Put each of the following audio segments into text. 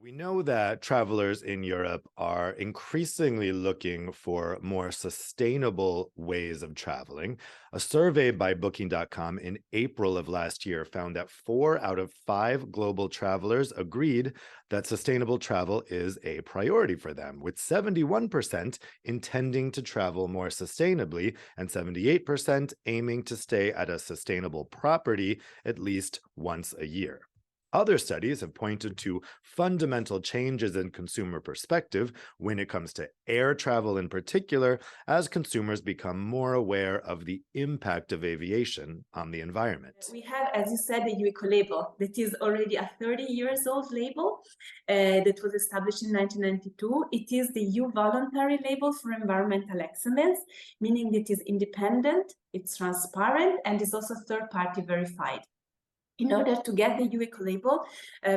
We know that travelers in Europe are increasingly looking for more sustainable ways of traveling. A survey by Booking.com in April of last year found that 4 out of 5 global travelers agreed that sustainable travel is a priority for them, with 71% intending to travel more sustainably and 78% aiming to stay at a sustainable property at least once a year. Other studies have pointed to fundamental changes in consumer perspective when it comes to air travel in particular, as consumers become more aware of the impact of aviation on the environment. We have, as you said, the UECO label that is already a 30 years old label that was established in 1992. It is the EU voluntary label for environmental excellence, meaning it is independent, it's transparent, and is also third-party verified. In order to get the UECO label,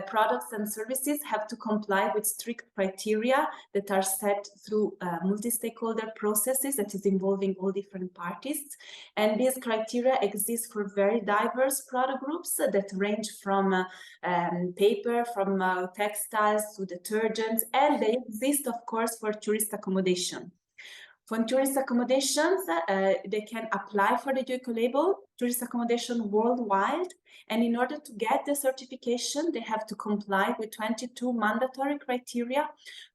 products and services have to comply with strict criteria that are set through multi-stakeholder processes that is involving all different parties. And these criteria exist for very diverse product groups that range from paper, from textiles to detergents, and they exist, of course, for tourist accommodation. For tourist accommodations, they can apply for the UECO label, tourist accommodation worldwide, and in order to get the certification, they have to comply with 22 mandatory criteria,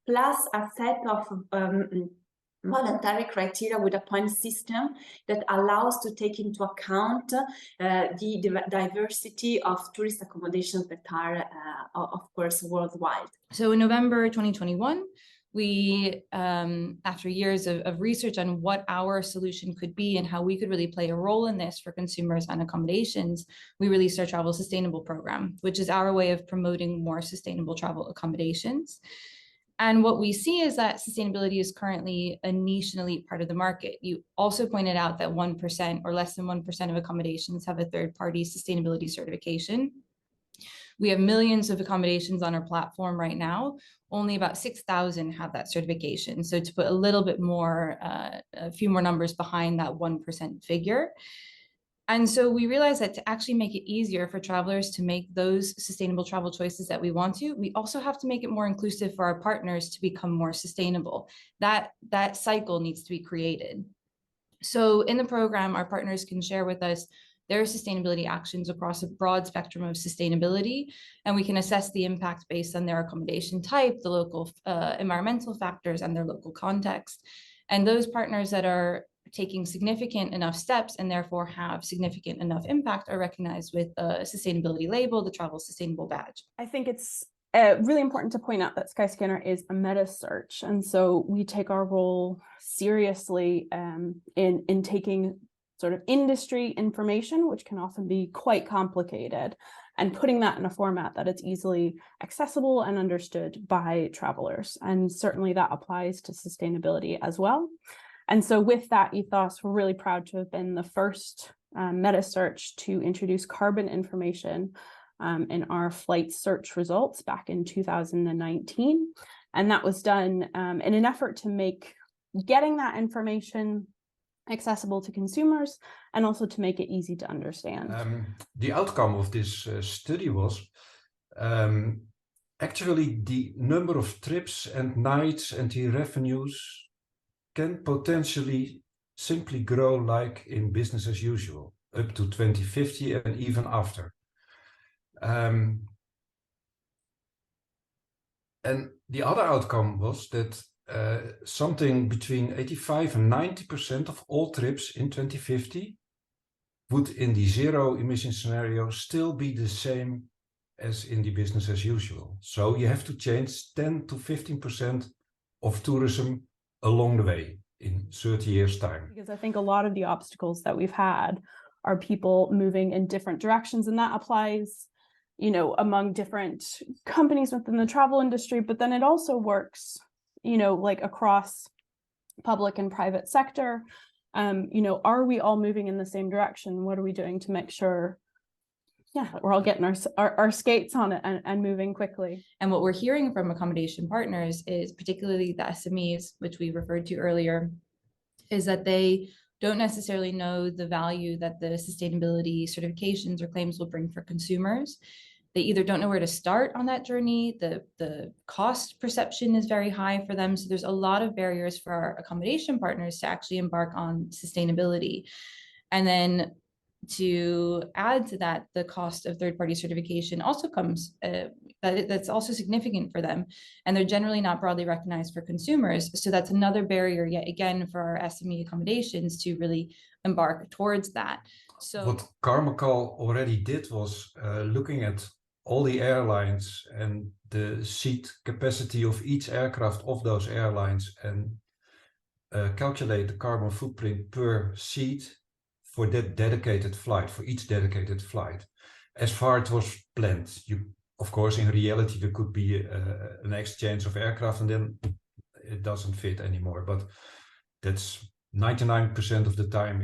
plus a set of voluntary criteria with a point system that allows to take into account the diversity of tourist accommodations that are, of course, worldwide. So in November 2021, we, after years of research on what our solution could be and how we could really play a role in this for consumers and accommodations, we released our Travel Sustainable program, which is our way of promoting more sustainable travel accommodations. And what we see is that sustainability is currently a niche and elite part of the market. You also pointed out that 1% or less than 1% of accommodations have a third-party sustainability certification. We have millions of accommodations on our platform right now. Only about 6,000 have that certification. So to put a little bit more, a few more numbers behind that 1% figure. And so we realized that to actually make it easier for travelers to make those sustainable travel choices that we want to, we also have to make it more inclusive for our partners to become more sustainable. That cycle needs to be created. So in the program, our partners can share with us their sustainability actions across a broad spectrum of sustainability, and we can assess the impact based on their accommodation type, the local environmental factors, and their local context. And those partners that are taking significant enough steps and therefore have significant enough impact are recognized with a sustainability label, the Travel Sustainable badge. I think it's really important to point out that Skyscanner is a meta search, and so we take our role seriously in taking sort of industry information, which can often be quite complicated, and putting that in a format that it's easily accessible and understood by travelers. And certainly that applies to sustainability as well. And so with that ethos, we're really proud to have been the first meta search to introduce carbon information in our flight search results back in 2019. And that was done in an effort to make getting that information accessible to consumers and also to make it easy to understand. The outcome of this study was actually the number of trips and nights and the revenues can potentially simply grow like in business as usual up to 2050 and even after. And the other outcome was that something between 85 and 90% of all trips in 2050 would in the zero emission scenario still be the same as in the business as usual. So you have to change 10 to 15% of tourism along the way in 30 years' time. Because I think a lot of the obstacles that we've had are people moving in different directions, and that applies, you know, among different companies within the travel industry, but then it also works, you know, like across public and private sector. You know, are we all moving in the same direction? What are we doing to make sure, yeah, we're all getting our skates on it and moving quickly? And what we're hearing from accommodation partners is, particularly the SMEs, which we referred to earlier, is that they don't necessarily know the value that the sustainability certifications or claims will bring for consumers. they either don't know where to start on that journey, the cost perception is very high for them. So there's a lot of barriers for our accommodation partners to actually embark on sustainability. And then to add to that, the cost of third-party certification also comes, that's also significant for them. And they're generally not broadly recognized for consumers. So that's another barrier, yet again, for our SME accommodations to really embark towards that. So what Carmichael already did was looking at all the airlines and the seat capacity of each aircraft of those airlines, and calculate the carbon footprint per seat for that dedicated flight, for each dedicated flight, as far as it was planned. Of course, in reality, there could be an exchange of aircraft and then it doesn't fit anymore. But that's 99% of the time,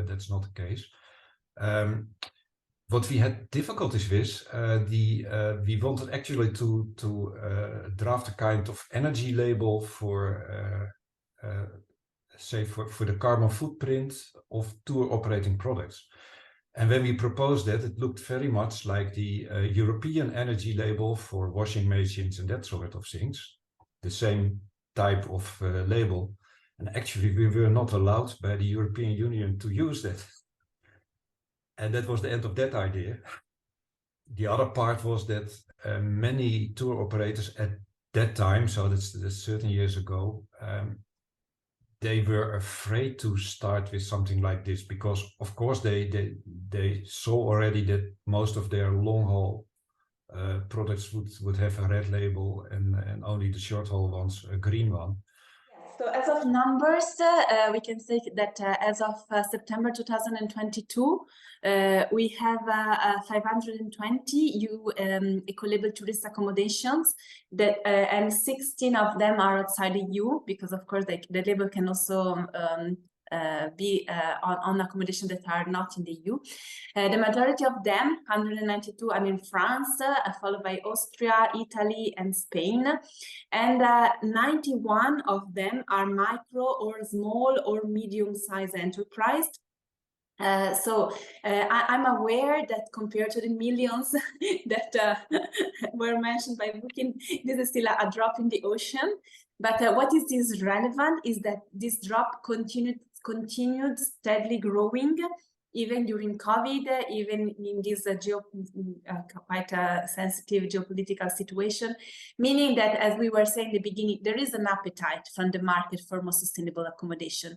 that's not the case. What we had difficulties with, we wanted actually to draft a kind of energy label for say for the carbon footprint of tour operating products. And when we proposed that, it looked very much like the European energy label for washing machines and that sort of things, the same type of label. And actually, we were not allowed by the European Union to use that. And that was the end of that idea. The other part was that many tour operators at that time, so that's 13 years ago, they were afraid to start with something like this because, of course, they saw already that most of their long-haul products would have a red label and only the short-haul ones a green one. So as of numbers, we can say that as of September 2022, we have 520 EU eco-label tourist accommodations that, and 16 of them are outside the EU because, of course, the label can also be on accommodation that are not in the EU. The majority of them, 192, are in France, followed by Austria, Italy, and Spain. And 91 of them are micro or small or medium-sized enterprise. I'm aware that compared to the millions that were mentioned by Booking, this is still a drop in the ocean. But what is relevant is that this drop continued steadily growing, even during COVID, even in this quite a sensitive geopolitical situation, meaning that, as we were saying in the beginning, there is an appetite from the market for more sustainable accommodation.